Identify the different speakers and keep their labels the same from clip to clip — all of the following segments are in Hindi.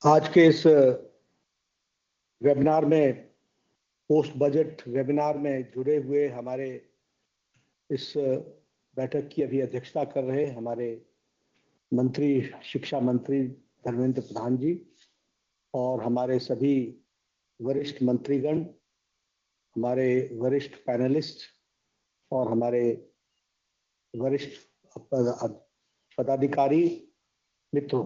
Speaker 1: आज के इस वेबिनार में, पोस्ट बजट वेबिनार में जुड़े हुए हमारे इस बैठक की अभी अध्यक्षता कर रहे हमारे मंत्री, शिक्षा मंत्री धर्मेंद्र प्रधान जी और हमारे सभी वरिष्ठ मंत्रीगण, हमारे वरिष्ठ पैनलिस्ट और हमारे वरिष्ठ पदाधिकारी मित्रों,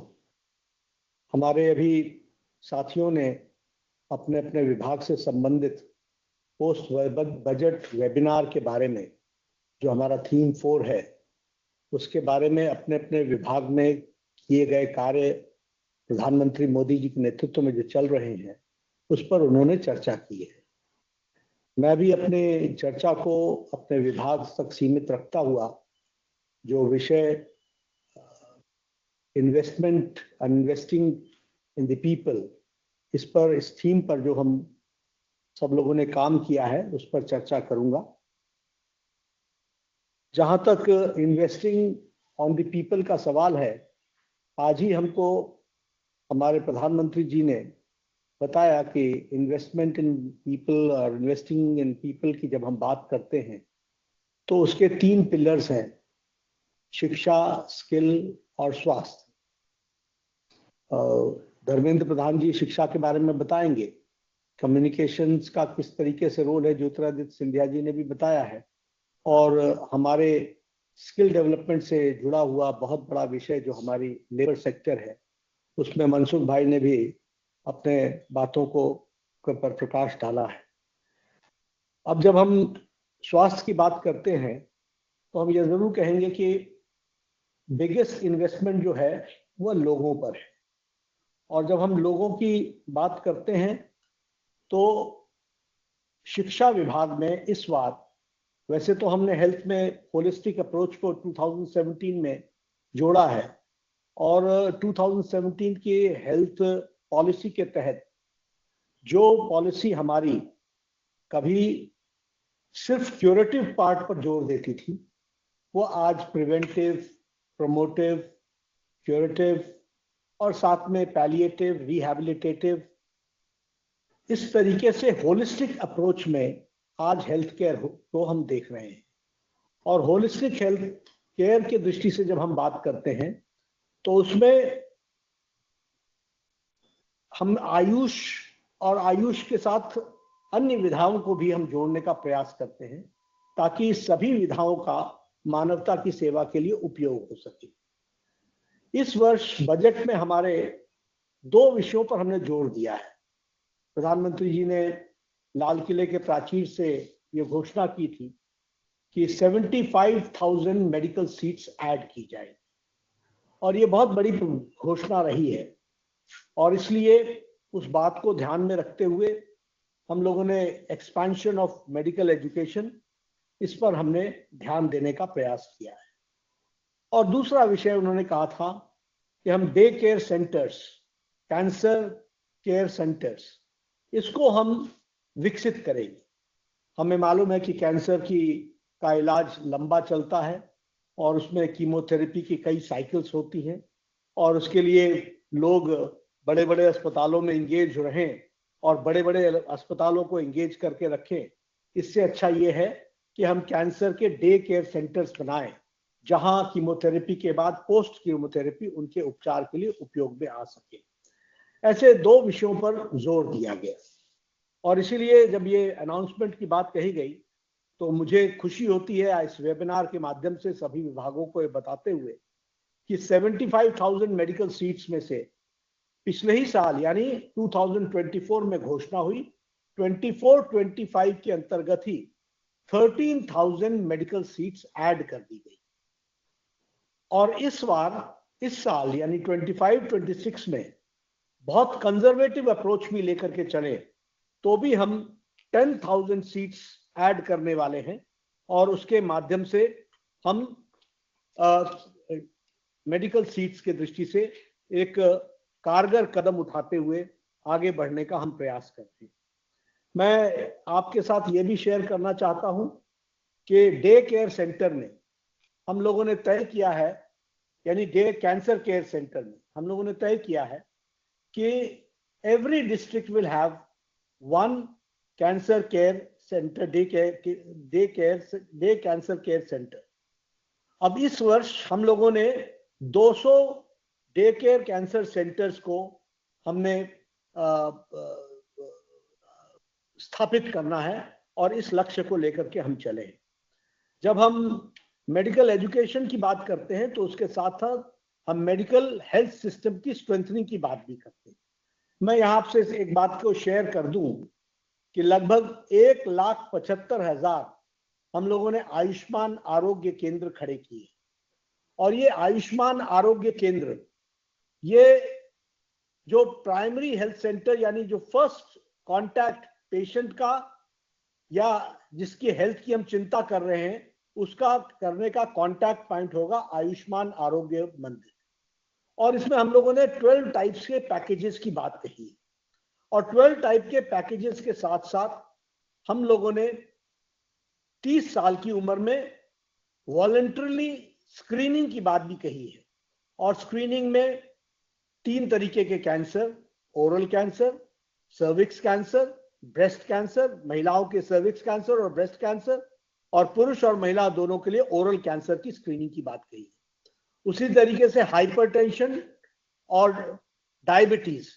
Speaker 1: हमारे अभी साथियों ने अपने अपने विभाग से संबंधित पोस्ट बजट वेबिनार के बारे में, जो हमारा थीम 4 है, उसके बारे में अपने अपने विभाग में किए गए कार्य प्रधानमंत्री मोदी जी के नेतृत्व में जो चल रहे हैं उस पर उन्होंने चर्चा की है। मैं भी अपने चर्चा को अपने विभाग तक सीमित रखता हुआ जो विषय इन्वेस्टिंग इन द पीपल, इस थीम पर जो हम सब लोगों ने काम किया है उस पर चर्चा करूंगा। जहां तक इन्वेस्टिंग ऑन द पीपल का सवाल है, आज ही हमको हमारे प्रधानमंत्री जी ने बताया कि इन्वेस्टमेंट इन पीपल और इन्वेस्टिंग इन पीपल की जब हम बात करते हैं तो उसके 3 पिलर्स हैं: शिक्षा, स्किल और स्वास्थ्य। धर्मेंद्र प्रधान जी शिक्षा के बारे में बताएंगे, कम्युनिकेशंस का किस तरीके से रोल है ज्योतिरादित्य सिंधिया जी ने भी बताया है, और हमारे स्किल डेवलपमेंट से जुड़ा हुआ बहुत बड़ा विषय जो हमारी लेबर सेक्टर है उसमें मनसुख भाई ने भी अपने बातों को पर प्रकाश डाला है। अब जब हम स्वास्थ्य की बात करते हैं तो हम ये जरूर कहेंगे कि बिगेस्ट इन्वेस्टमेंट जो है वह लोगों पर है, और जब हम लोगों की बात करते हैं तो शिक्षा विभाग में इस बार, वैसे तो हमने हेल्थ में होलिस्टिक अप्रोच को 2017 में जोड़ा है, और 2017 की हेल्थ पॉलिसी के तहत जो पॉलिसी हमारी कभी सिर्फ क्यूरेटिव पार्ट पर जोर देती थी, वो आज प्रिवेंटिव, प्रमोटिव, क्यूरेटिव और साथ में पैलिएटिव, रिहैबिलिटेटिव, इस तरीके से होलिस्टिक अप्रोच में आज हेल्थ केयर को हम देख रहे हैं। और होलिस्टिक हेल्थ केयर की दृष्टि से जब हम बात करते हैं तो उसमें हम आयुष और आयुष के साथ अन्य विधाओं को भी हम जोड़ने का प्रयास करते हैं ताकि सभी विधाओं का मानवता की सेवा के लिए उपयोग हो सके। इस वर्ष बजट में हमारे 2 विषयों पर हमने जोर दिया है। प्रधानमंत्री जी ने लाल किले के प्राचीर से ये घोषणा की थी कि 75,000 मेडिकल सीट्स ऐड की जाए, और ये बहुत बड़ी घोषणा रही है, और इसलिए उस बात को ध्यान में रखते हुए हम लोगों ने एक्सपेंशन ऑफ मेडिकल एजुकेशन, इस पर हमने ध्यान देने का प्रयास किया है। और दूसरा विषय उन्होंने कहा था कि हम day care centres, cancer care centres, इसको हम विकसित करेंगे। हमें मालूम है कि कैंसर का इलाज लंबा चलता है और उसमें कीमोथेरेपी की कई साइकिल्स होती हैं, और उसके लिए लोग बड़े बड़े अस्पतालों में इंगेज रहें और बड़े बड़े अस्पतालों को इंगेज करके रखें। इससे अच्छा ये है कि हम कैंसर के डे केयर सेंटर्स बनाएं, जहां कीमोथेरेपी के बाद पोस्ट कीमोथेरेपी उनके उपचार के लिए उपयोग में आ सके। ऐसे 2 विषयों पर जोर दिया गया, और इसीलिए जब ये अनाउंसमेंट की बात कही गई तो मुझे खुशी होती है इस वेबिनार के माध्यम से सभी विभागों को ये बताते हुए कि 75,000 मेडिकल सीट्स में से पिछले ही साल यानी 2024 में घोषणा हुई, 24-25 के अंतर्गत ही 13,000 मेडिकल सीट्स ऐड कर दी गई। और इस साल यानी 25-26 में बहुत कंजर्वेटिव अप्रोच भी लेकर के चले तो भी हम 10,000 सीट्स ऐड करने वाले हैं, और उसके माध्यम से हम मेडिकल सीट्स के दृष्टि से एक कारगर कदम उठाते हुए आगे बढ़ने का हम प्रयास करते हैं। मैं आपके साथ ये भी शेयर करना चाहता हूं कि डे केयर सेंटर में हम लोगों ने तय किया है, यानी डे कैंसर केयर सेंटर में हम लोगों ने तय किया है कि every district will have one cancer care centre, day cancer care centre. अब इस वर्ष हम लोगों ने 200 डे केयर कैंसर सेंटर्स को हमने स्थापित करना है और इस लक्ष्य को लेकर के हम चले। जब हम मेडिकल एजुकेशन की बात करते हैं तो उसके साथ साथ हम मेडिकल हेल्थ सिस्टम की स्ट्रेंथनिंग की बात भी करते हैं। मैं यहाँ आपसे एक बात को शेयर कर दूं कि लगभग 1,75,000 हम लोगों ने आयुष्मान आरोग्य केंद्र खड़े किए। और ये आयुष्मान आरोग्य केंद्र, ये जो प्राइमरी हेल्थ सेंटर यानी जो फर्स्ट कांटेक्ट पेशेंट का या जिसकी हेल्थ की हम चिंता कर रहे हैं उसका करने का कांटेक्ट पॉइंट होगा आयुष्मान आरोग्य मंदिर। और इसमें हम लोगों ने 12 टाइप्स के पैकेजेस की बात कही और 12 टाइप के पैकेजेस के साथ साथ हम लोगों ने 30 साल की उम्र में वॉलंटरली स्क्रीनिंग की बात भी कही है। और स्क्रीनिंग में 3 तरीके के cancer, oral cancer, cervix cancer, breast cancer, महिलाओं के सर्विक्स कैंसर और ब्रेस्ट कैंसर, और पुरुष और महिला दोनों के लिए ओरल कैंसर की स्क्रीनिंग की बात कही है। उसी तरीके से हाइपरटेंशन और डायबिटीज,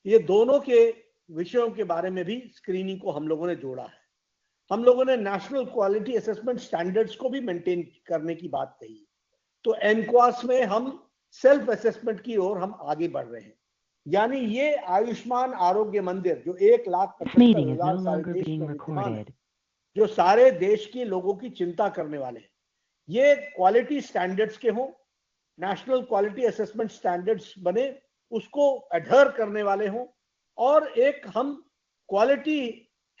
Speaker 1: ये दोनों के विषयों के बारे में भी स्क्रीनिंग को हम लोगों ने जोड़ा है। हम लोगों ने नेशनल क्वालिटी असेसमेंट स्टैंडर्ड्स को भी मेंटेन करने की बात कही है। तो एनक्वास में हम सेल्फ असेसमेंट की ओर हम आगे बढ़ रहे हैं। यानी ये आयुष्मान आरोग्य मंदिर जो 1,75,000 सारे देश में विद्यमान है, जो सारे देश के लोगों की चिंता करने वाले हैं, ये क्वालिटी स्टैंडर्ड्स के हों, नेशनल क्वालिटी असेसमेंट स्टैंडर्ड्स बने, उसको एडहर करने वाले हों और एक हम क्वालिटी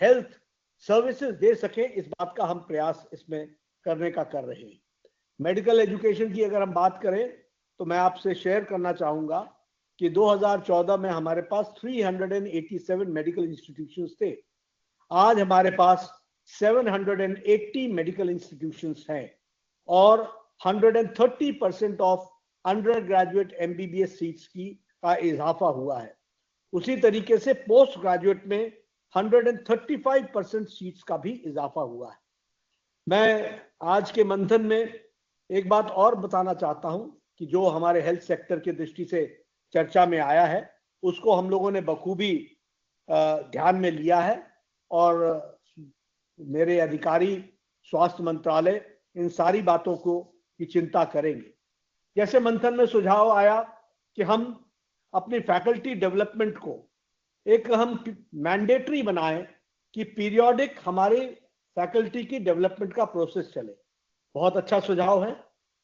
Speaker 1: हेल्थ सर्विसेज दे सकें, इस बात का हम प्रयास इसमें करने का कर रहे हैं। मेडिकल एजुकेशन की अगर हम बात करें तो मैं आपसे शेयर करना चाहूंगा कि 2014 में हमारे पास 387 मेडिकल इंस्टीट्यूशंस थे। आज हमारे पास 780 मेडिकल इंस्टीट्यूशंस हैं और 130% of under graduate MBBS seats का इजाफा हुआ है। उसी तरीके से पोस्ट ग्रेजुएट में 135% सीट्स का भी इजाफा हुआ है। मैं आज के मंथन में एक बात और बताना चाहता हूं कि जो हमारे हेल्थ सेक्टर की दृष्टि से चर्चा में आया है उसको हम लोगों ने बखूबी ध्यान में लिया है और मेरे अधिकारी स्वास्थ्य मंत्रालय इन सारी बातों को की चिंता करेंगे। जैसे मंथन में सुझाव आया कि हम अपनी फैकल्टी डेवलपमेंट को एक हम मैंडेटरी बनाएं कि पीरियोडिक हमारे फैकल्टी की डेवलपमेंट का प्रोसेस चले। बहुत अच्छा सुझाव है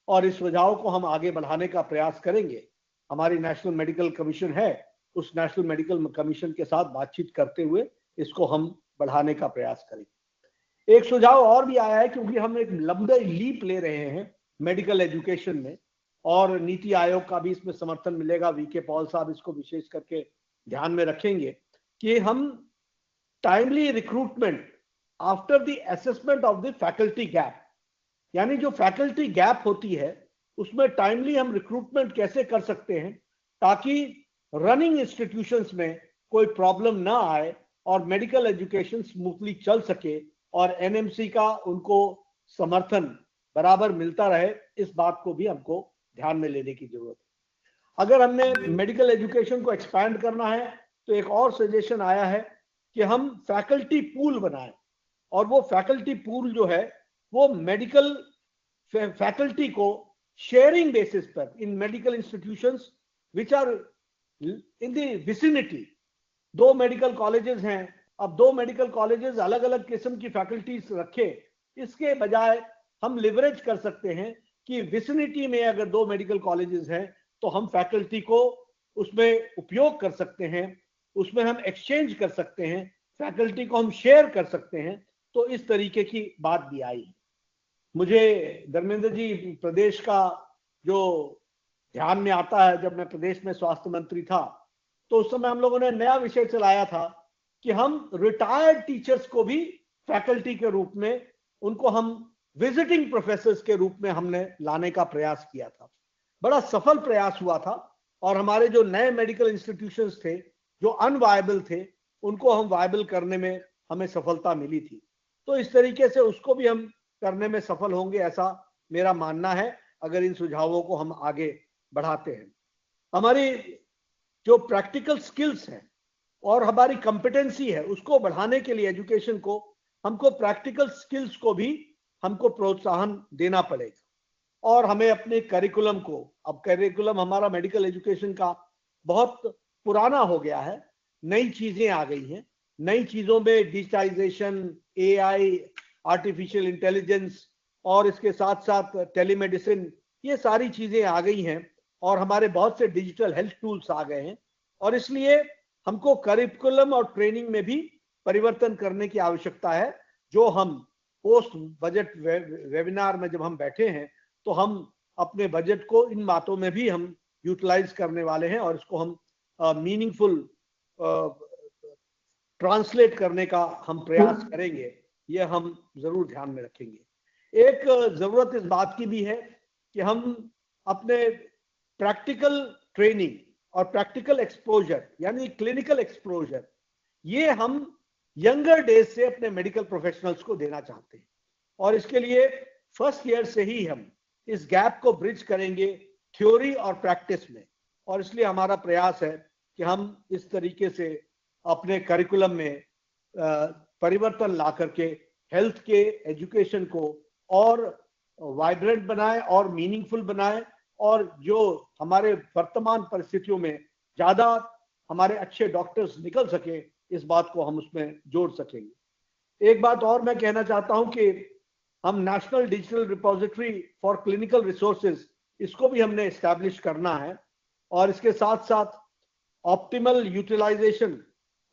Speaker 1: और इस सुझाव को हम आगे बढ़ाने का प्रयास करेंगे। हमारी नेशनल मेडिकल कमीशन है, उस नेशनल मेडिकल कमीशन के साथ बातचीत करते हुए इसको हम बढ़ाने का प्रयास करेंगे। एक सुझाव और भी आया है क्योंकि हम एक लंबे लीप ले रहे हैं मेडिकल एजुकेशन में और नीति आयोग का भी इसमें समर्थन मिलेगा। वीके पॉल साहब इसको विशेष करके ध्यान में रखेंगे कि हम timely recruitment after the assessment of the faculty gap, यानी जो फैकल्टी गैप होती है उसमें टाइमली हम रिक्रूटमेंट कैसे कर सकते हैं ताकि रनिंग इंस्टीट्यूशंस में कोई प्रॉब्लम ना आए और मेडिकल एजुकेशन स्मूथली चल सके और एनएमसी का उनको समर्थन बराबर मिलता रहे। इस बात को भी हमको ध्यान में लेने की जरूरत है। अगर हमने मेडिकल एजुकेशन को एक्सपैंड करना है तो एक और सजेशन आया है कि हम फैकल्टी पूल बनाएं और वो फैकल्टी पूल जो है वो मेडिकल फैकल्टी को शेयरिंग बेसिस पर in medical institutions which are in the vicinity. 2 medical colleges हैं, अब 2 मेडिकल कॉलेजेस अलग अलग किस्म की फैकल्टीज रखे, इसके बजाय हम लिवरेज कर सकते हैं कि विसिनिटी में अगर 2 मेडिकल कॉलेजेस हैं तो हम फैकल्टी को उसमें उपयोग कर सकते हैं, उसमें हम एक्सचेंज कर सकते हैं, फैकल्टी को हम शेयर कर सकते हैं। तो इस तरीके की बात भी आई। मुझे धर्मेंद्र जी प्रदेश का जो ध्यान में आता है, जब मैं प्रदेश में स्वास्थ्य मंत्री था तो उस समय हम लोगों ने नया विषय चलाया था कि हम रिटायर्ड टीचर्स को भी फैकल्टी के रूप में उनको हम विजिटिंग प्रोफेसर्स के रूप में हमने लाने का प्रयास किया था। बड़ा सफल प्रयास हुआ था और हमारे जो नए मेडिकल इंस्टीट्यूशंस थे जो अनवायबल थे, उनको हम वायबल करने में हमें सफलता मिली थी। तो इस तरीके से उसको भी हम करने में सफल होंगे, ऐसा मेरा मानना है, अगर इन सुझावों को हम आगे बढ़ाते हैं। हमारी जो प्रैक्टिकल स्किल्स हैं और हमारी कंपिटेंसी है, उसको बढ़ाने के लिए एजुकेशन को हमको प्रैक्टिकल स्किल्स को भी हमको प्रोत्साहन देना पड़ेगा। और हमें अपने करिकुलम को, अब करिकुलम हमारा मेडिकल एजुकेशन का बहुत पुराना हो गया है, नई चीजें आ गई हैं। नई चीजों में डिजिटाइजेशन, एआई, आर्टिफिशियल इंटेलिजेंस और इसके साथ साथ टेलीमेडिसिन, ये सारी चीजें आ गई हैं और हमारे बहुत से डिजिटल हेल्थ टूल्स आ गए हैं। और इसलिए हमको करिकुलम और ट्रेनिंग में भी परिवर्तन करने की आवश्यकता है। जो हम पोस्ट बजट वेबिनार में जब हम बैठे हैं, तो हम अपने बजट को इन बातों में भी हम यूटिलाइज करने वाले हैं और इसको हम मीनिंगफुल ट्रांसलेट करने का हम प्रयास करेंगे, ये हम जरूर ध्यान में रखेंगे। एक जरूरत इस बात की भी है कि हम अपने प्रैक्टिकल ट्रेनिंग और प्रैक्टिकल एक्सपोजर यानी क्लिनिकल एक्सपोजर, ये हम यंगर डेज से अपने मेडिकल प्रोफेशनल्स को देना चाहते हैं। और इसके लिए फर्स्ट ईयर से ही हम इस गैप को ब्रिज करेंगे थ्योरी और प्रैक्टिस में। और इसलिए हमारा प्रयास है कि हम इस तरीके से अपने करिकुलम में परिवर्तन ला करके हेल्थ के एजुकेशन को और वाइब्रेंट बनाए और मीनिंगफुल बनाए, और जो हमारे वर्तमान परिस्थितियों में ज्यादा हमारे अच्छे डॉक्टर्स निकल सके, इस बात को हम उसमें जोड़ सकेंगे। एक बात और मैं कहना चाहता हूं कि हम national digital repository for clinical resources, इसको भी हमने एस्टैब्लिश करना है। और इसके साथ साथ optimal utilization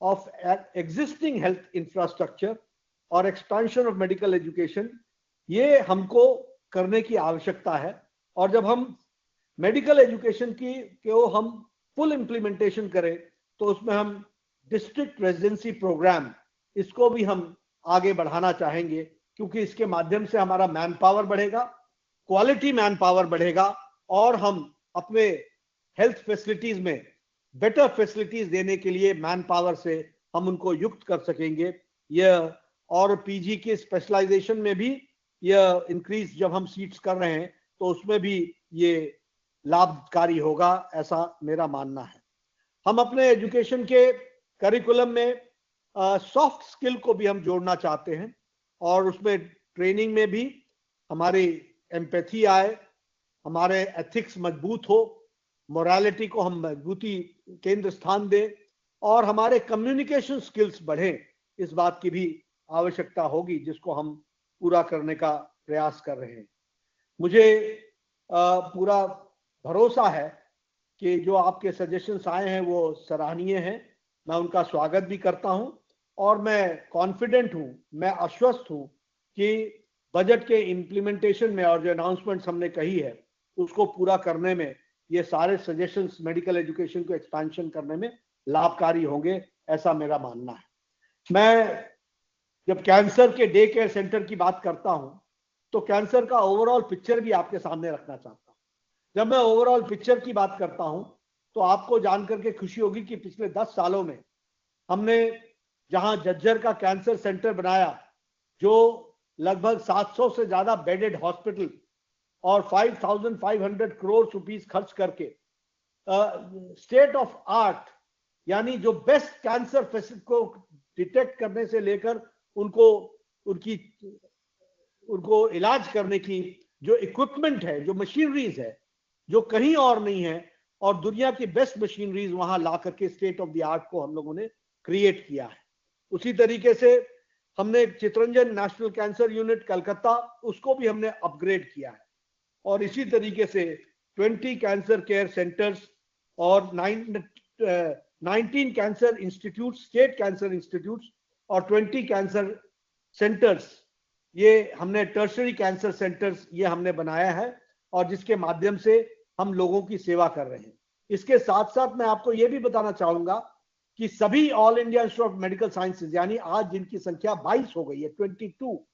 Speaker 1: of existing health infrastructure और एक्सपेंशन ऑफ मेडिकल एजुकेशन, ये हमको करने की आवश्यकता है। और जब हम मेडिकल एजुकेशन को हम फुल इंप्लीमेंटेशन करें, तो उसमें हम डिस्ट्रिक्ट रेजिडेंसी प्रोग्राम, इसको भी हम आगे बढ़ाना चाहेंगे, क्योंकि इसके माध्यम से हमारा मैन पावर बढ़ेगा, क्वालिटी मैन पावर बढ़ेगा, और हम अपने हेल्थ फैसिलिटीज में बेटर फैसिलिटीज देने के लिए मैन पावर से हम उनको युक्त कर सकेंगे। यह और पीजी के स्पेशलाइजेशन में भी यह इंक्रीज जब हम सीट्स कर रहे हैं, तो उसमें भी ये लाभकारी होगा, ऐसा मेरा मानना है। हम अपने एजुकेशन के करिकुलम में सॉफ्ट स्किल को भी हम जोड़ना चाहते हैं, और उसमें ट्रेनिंग में भी हमारी एम्पैथी आए, हमारे एथिक्स मजबूत हो, मोरालिटी को हम मजबूती केंद्र स्थान दें, और हमारे कम्युनिकेशन स्किल्स बढ़ें, इस बात की भी आवश्यकता होगी, जिसको हम पूरा करने का प्रयास कर रहे हैं। मुझे पूरा भरोसा है कि जो आपके सजेशंस आए हैं वो सराहनीय हैं, मैं उनका स्वागत भी करता हूं, और मैं कॉन्फिडेंट हूं, मैं आश्वस्त हूं कि बजट के इम्प्लीमेंटेशन में और जो अनाउंसमेंट्स हमने कही है उसको पूरा करने में ये सारे सजेशंस मेडिकल एजुकेशन को एक्सपेंशन करने में लाभकारी होंगे, ऐसा मेरा मानना है। मैं जब कैंसर के डे केयर सेंटर की बात करता हूं, तो कैंसर का ओवरऑल पिक्चर भी आपके सामने रखना चाहता हूं। जब मैं ओवरऑल पिक्चर की बात करता हूं, तो आपको जानकर के खुशी होगी कि पिछले 10 सालों में हमने जहां झज्जर का कैंसर सेंटर बनाया, जो लगभग 700 से ज्यादा बेडेड हॉस्पिटल और 5,500 करोड़ रुपीस खर्च करके स्टेट ऑफ आर्ट, यानी जो बेस्ट कैंसर पेशेंट को डिटेक्ट करने से लेकर उनको इलाज करने की जो इक्विपमेंट है, जो मशीनरीज है, जो कहीं और नहीं है, और दुनिया की बेस्ट मशीनरीज वहां ला करके स्टेट ऑफ द आर्ट को हम लोगों ने क्रिएट किया है। उसी तरीके से हमने Chittaranjan national cancer unit Calcutta, उसको भी हमने अपग्रेड किया है। और इसी तरीके से 20 कैंसर केयर सेंटर्स और 19 cancer institute, state cancer institute और 20 कैंसर सेंटर्स, ये हमने टर्शरी कैंसर सेंटर्स ये हमने बनाया है, और जिसके माध्यम से हम लोगों की सेवा कर रहे हैं। इसके साथ साथ मैं आपको ये भी बताना चाहूंगा कि सभी all India institute of medical sciences, यानी आज जिनकी संख्या 22 हो गई है, 22,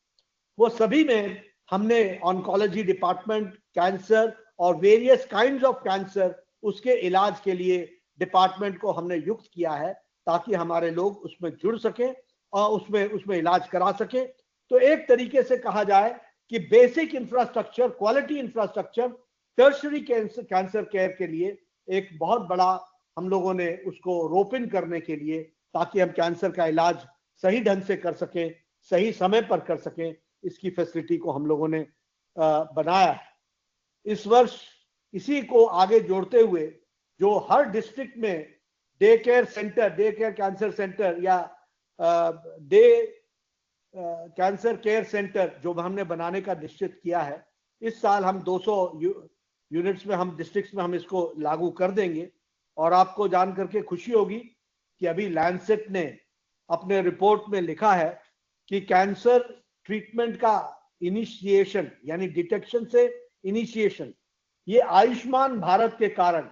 Speaker 1: वो सभी में हमने ऑन्कोलॉजी डिपार्टमेंट, कैंसर और वेरियस काइंड्स ऑफ कैंसर, उसके इलाज के लिए डिपार्टमेंट को हमने युक्त किया है ताकि हमारे लोग उसमें जुड़ सके और उसमें इलाज करा सके। तो एक तरीके से कहा जाए कि basic infrastructure, quality infrastructure tertiary cancer care के लिए एक बहुत बड़ा हम लोगों ने उसको रोपिन करने के लिए, ताकि हम कैंसर का इलाज सही ढंग से कर सके, सही समय पर कर सके, इसकी फैसिलिटी को हम लोगों ने बनाया है। इस वर्ष इसी को आगे जोड़ते हुए जो हर डिस्ट्रिक्ट में day care centre, day care cancer centre या डे कैंसर केयर सेंटर जो हमने बनाने का निश्चित किया है, इस साल हम 200 यूनिट्स में, हम डिस्ट्रिक्ट्स में हम इसको लागू कर देंगे। और आपको जान करके खुशी होगी कि अभी लैंसेट ने अपने रिपोर्ट में लिखा है कि कैंसर ट्रीटमेंट का इनिशिएशन यानी डिटेक्शन से इनिशिएशन, ये आयुष्मान भारत के कारण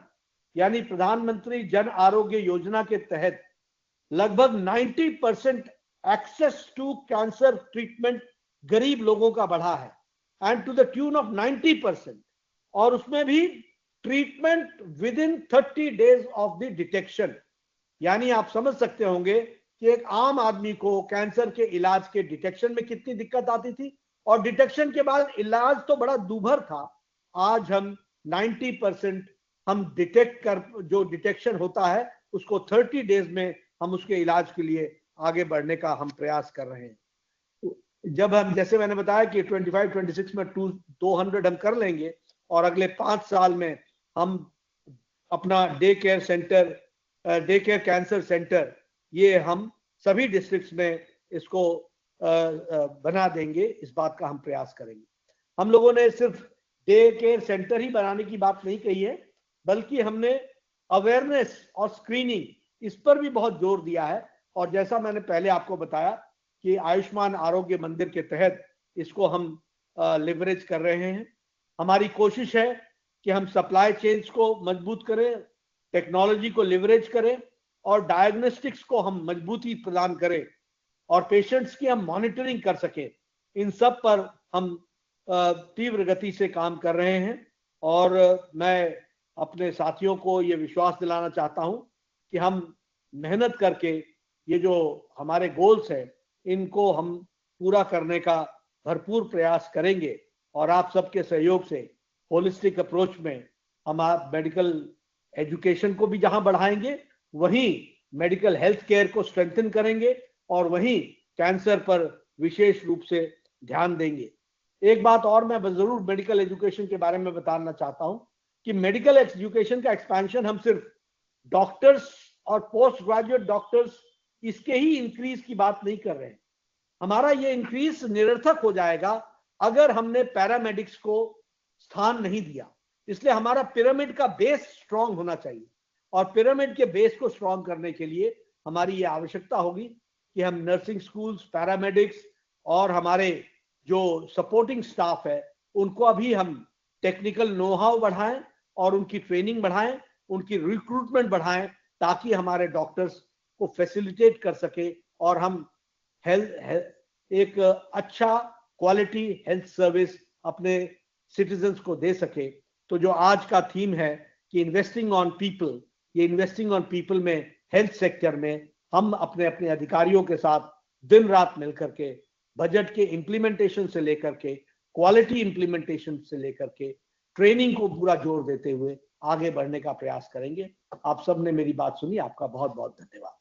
Speaker 1: यानी प्रधानमंत्री जन आरोग्य योजना के तहत लगभग 90% एक्सेस टू कैंसर ट्रीटमेंट गरीब लोगों का बढ़ा है, and to the tune of 90%। और उसमें भी treatment within 30 days of the detection. यानी आप समझ सकते होंगे कि एक आम आदमी को कैंसर के इलाज के डिटेक्शन में कितनी दिक्कत आती थी, और डिटेक्शन के बाद इलाज तो बड़ा दूभर था। आज हम 90% हम डिटेक्ट कर, जो डिटेक्शन होता है उसको 30 डेज में हम उसके इलाज के लिए आगे बढ़ने का हम प्रयास कर रहे हैं। जब हम, जैसे मैंने बताया कि 25-26 में 200 हम कर लेंगे, और अगले 5 साल में हम अपना day care centre, day care cancer centre, ये हम सभी डिस्ट्रिक्ट्स में इसको बना देंगे। इस बात का हम प्रयास करेंगे। हम लोगों ने सिर्फ डे केयर सेंटर ही बनाने की बात नहीं कही है, बल्कि हमने अवेयरनेस और स्क्रीनिंग, इस पर भी बहुत जोर दिया है। और जैसा मैंने पहले आपको बताया कि आयुष्मान आरोग्य मंदिर के तहत इसको हम लिवरेज कर रहे हैं। हमारी कोशिश है कि हम सप्लाई चेन्स को मजबूत करें, टेक्नोलॉजी को लिवरेज करें, और डायग्नोस्टिक्स को हम मजबूती प्रदान करें, और पेशेंट्स की हम मॉनिटरिंग कर सकें। इन सब पर हम तीव्र गति से काम कर रहे हैं। और मैं अपने साथियों को ये विश्वास दिलाना चाहता हूं कि हम मेहनत करके ये जो हमारे गोल्स हैं, इनको हम पूरा करने का भरपूर प्रयास करेंगे। और आप सबके सहयोग से होलिस्टिक अप्रोच में हम मेडिकल एजुकेशन को भी जहां बढ़ाएंगे, वहीं मेडिकल हेल्थ केयर को स्ट्रेंथन करेंगे, और वहीं कैंसर पर विशेष रूप से ध्यान देंगे। एक बात और मैं जरूर मेडिकल एजुकेशन के बारे में बताना चाहता हूं कि मेडिकल एजुकेशन का एक्सपेंशन हम सिर्फ डॉक्टर्स और पोस्ट ग्रेजुएट डॉक्टर्स इसके ही इंक्रीज की बात नहीं कर रहे हैं। हमारा ये इंक्रीज निरर्थक हो जाएगा अगर हमने पैरामेडिक्स को स्थान नहीं दिया। इसलिए हमारा पिरामिड का बेस स्ट्रांग होना चाहिए, और पिरामिड के बेस को स्ट्रांग करने के लिए हमारी ये आवश्यकता होगी कि हम नर्सिंग स्कूल्स, पैरामेडिक्स और हमारे जो सपोर्टिंग स्टाफ है, उनको अभी हम टेक्निकल नो हाउ बढ़ाएं और उनकी ट्रेनिंग बढ़ाएं, उनकी रिक्रूटमेंट बढ़ाएं, ताकि हमारे डॉक्टर्स को फैसिलिटेट कर सके और हम एक अच्छा क्वालिटी हेल्थ सर्विस अपने सिटीजन्स को दे सके। तो जो आज का थीम है कि इन्वेस्टिंग ऑन पीपल, ये इन्वेस्टिंग ऑन पीपल में हेल्थ सेक्टर में हम अपने अपने अधिकारियों के साथ दिन रात मिलकर के बजट के इम्प्लीमेंटेशन से लेकर के क्वालिटी इम्प्लीमेंटेशन से लेकर के ट्रेनिंग को पूरा जोर देते हुए आगे बढ़ने का प्रयास करेंगे। आप सब ने मेरी बात सुनी, आपका बहुत बहुत धन्यवाद।